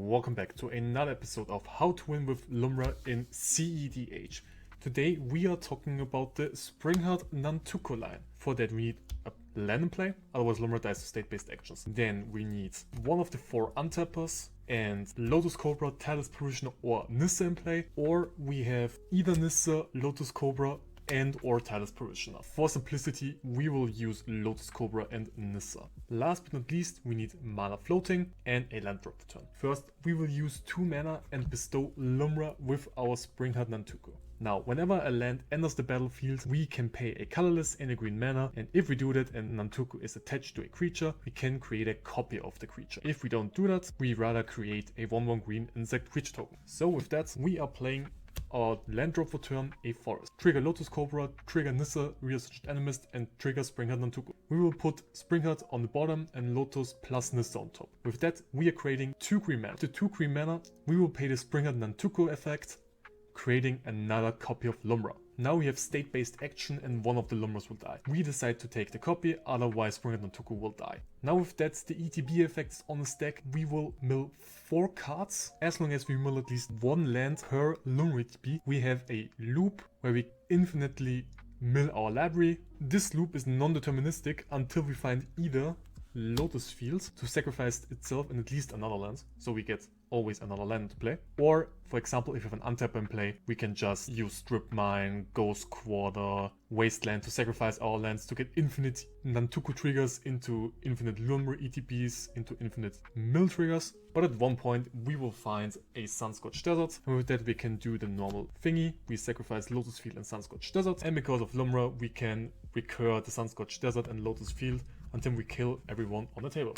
welcome back to another episode of How to Win with Lumra in CEDH. Today we are talking about the Springheart Nantuko line. For that we need a land in play, otherwise Lumra dies to state-based actions. Then we need one of the 4 untappers and Lotus Cobra, Talus Parishioner or Nissa in play, or we have either Nissa, Lotus Cobra and or Talus Parishioner. For simplicity, we will use Lotus Cobra and Nissa. Last but not least, we need mana floating and a land drop return. First, we will use 2 mana and bestow Lumra with our Springheart Nantuko. Now, whenever a land enters the battlefield, we can pay a colorless and a green mana, and if we do that and Nantuko is attached to a creature, we can create a copy of the creature. If we don't do that, we rather create a 1/1 green insect creature token. So with that, we are playing our land drop for turn, a forest. Trigger Lotus Cobra, trigger Nissa, Researched Animist, and trigger Springheart Nantuko. We will put Springheart on the bottom and Lotus plus Nissa on top. With that, we are creating 2 green mana. The 2 green mana, we will pay the Springheart Nantuko effect, creating another copy of Lumra. Now we have state-based action and one of the Lumras will die. We decide to take the copy, otherwise Springheart Nantuko will die. Now with that, the ETB effects on the stack, we will mill 4 cards. As long as we mill at least 1 land per Lumra ETB, we have a loop where we infinitely mill our library. This loop is non-deterministic until we find either Lotus Field to sacrifice itself and at least another land, so we get always another land to play. Or, for example, if we have an untap in play, we can just use Strip Mine, Ghost Quarter, Wasteland to sacrifice our lands to get infinite Nantuko triggers into infinite Lumra ETBs, into infinite mill triggers. But at one point, we will find a Sunscorched Desert, and with that we can do the normal thingy. We sacrifice Lotus Field and Sunscorched Desert, and because of Lumra, we can recur the Sunscorched Desert and Lotus Field until we kill everyone on the table.